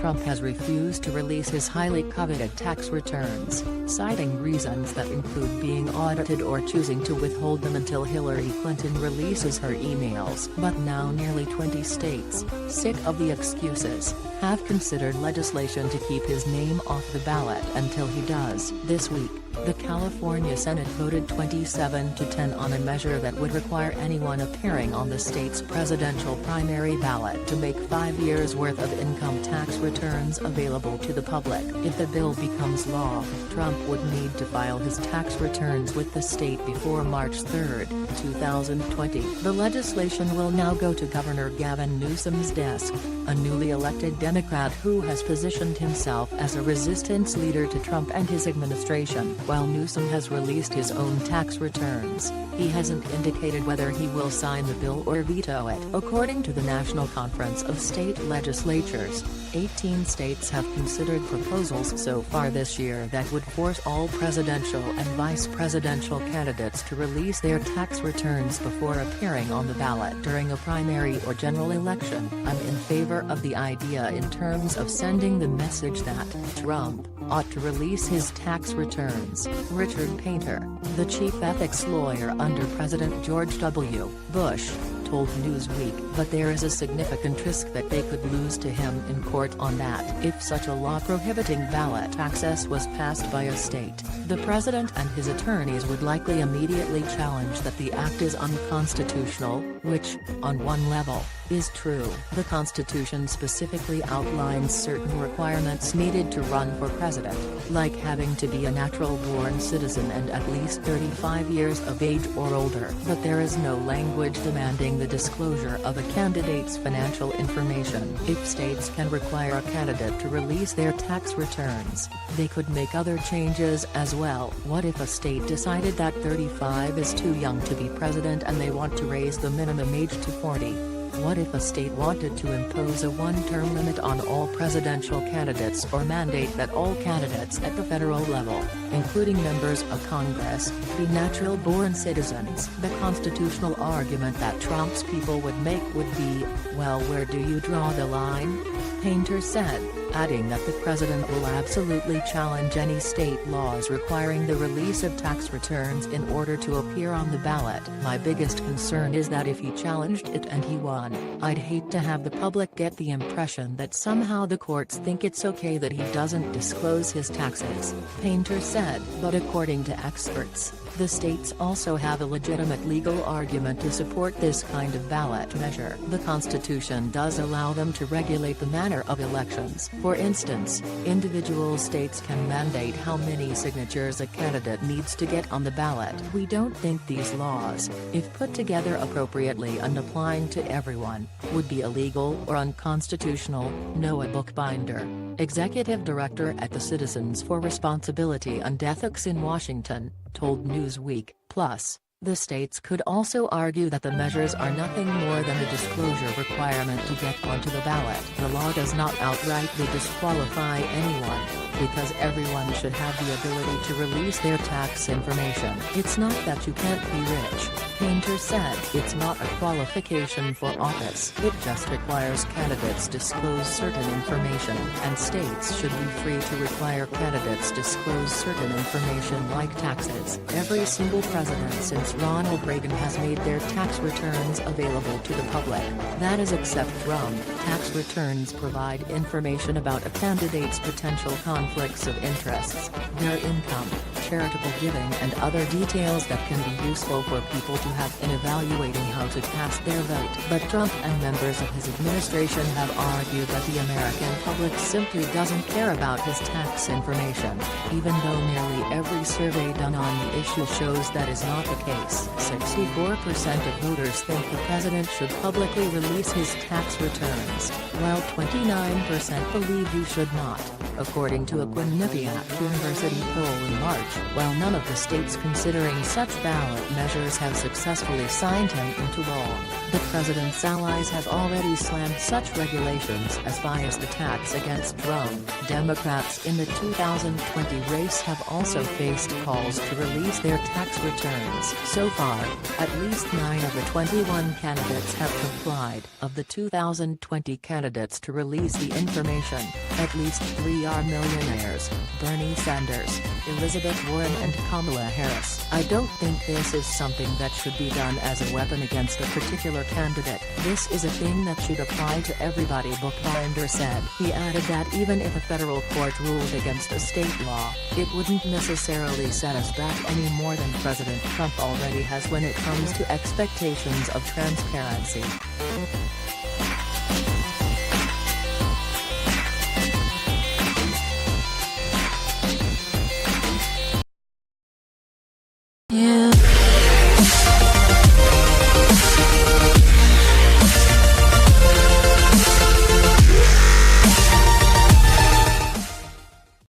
Trump has refused to release his highly coveted tax returns, citing reasons that include being audited or choosing to withhold them until Hillary Clinton releases her emails. But now nearly 20 states, sick of the excuses, have considered legislation to keep his name off the ballot until he does. This week, the California Senate voted 27-10 on a measure that would require anyone appearing on the state's presidential primary ballot to make 5 years' worth of income tax returns available to the public. If the bill becomes law, Trump would need to file his tax returns with the state before March 3, 2020. The legislation will now go to Governor Gavin Newsom's desk, a newly elected Democrat who has positioned himself as a resistance leader to Trump and his administration. While Newsom has released his own tax returns, he hasn't indicated whether he will sign the bill or veto it. According to the National Conference of State Legislatures, 18 states have considered proposals so far this year that would force all presidential and vice presidential candidates to release their tax returns before appearing on the ballot during a primary or general election. I'm in favor of the idea in terms of sending the message that Trump ought to release his tax returns, Richard Painter, the chief ethics lawyer under President George W. Bush, told Newsweek. But there is a significant risk that they could lose to him in court on that. If such a law prohibiting ballot access was passed by a state, the president and his attorneys would likely immediately challenge that the act is unconstitutional, which, on one level, is true. The Constitution specifically outlines certain requirements needed to run for president, like having to be a natural-born citizen and at least 35 years of age or older. But there is no language demanding the disclosure of a candidate's financial information. If states can require a candidate to release their tax returns, they could make other changes as well. What if a state decided that 35 is too young to be president and they want to raise the minimum age to 40? What if a state wanted to impose a one-term limit on all presidential candidates or mandate that all candidates at the federal level, including members of Congress, be natural-born citizens? The constitutional argument that Trump's people would make would be, well, where do you draw the line? Painter said, adding that the president will absolutely challenge any state laws requiring the release of tax returns in order to appear on the ballot. My biggest concern is that if he challenged it and he won, I'd hate to have the public get the impression that somehow the courts think it's okay that he doesn't disclose his taxes, Painter said. But according to experts, the states also have a legitimate legal argument to support this kind of ballot measure. The Constitution does allow them to regulate the manner of elections. For instance, individual states can mandate how many signatures a candidate needs to get on the ballot. We don't think these laws, if put together appropriately and applying to everyone, would be illegal or unconstitutional. Noah Bookbinder, executive director at the Citizens for Responsibility and Ethics in Washington, told Newsweek. Plus, the states could also argue that the measures are nothing more than a disclosure requirement to get onto the ballot. The law does not outrightly disqualify anyone, because everyone should have the ability to release their tax information. It's not that you can't be rich, Painter said. It's not a qualification for office. It just requires candidates disclose certain information, and states should be free to require candidates disclose certain information like taxes. Every single president since Ronald Reagan has made their tax returns available to the public. That is except Trump. Tax returns provide information about a candidate's potential conflicts of interests, their income, charitable giving and other details that can be useful for people to have in evaluating how to cast their vote. But Trump and members of his administration have argued that the American public simply doesn't care about his tax information, even though nearly every survey done on the issue shows that is not the case. 64% of voters think the president should publicly release his tax returns, while 29% believe he should not, according to a Quinnipiac University poll in March. While none of the states considering such ballot measures have successfully signed him into law, the president's allies have already slammed such regulations as biased attacks against Trump. Democrats in the 2020 race have also faced calls to release their tax returns. So far, at least 9 of the 21 candidates have complied. Of the 2020 candidates to release the information, at least 3 are millionaires: Bernie Sanders, Elizabeth Warren and Kamala Harris. "I don't think this is something that should be done as a weapon against a particular candidate. This is a thing that should apply to everybody," Bookbinder said. He added that even if a federal court ruled against a state law, it wouldn't necessarily set us back any more than President Trump already has when it comes to expectations of transparency.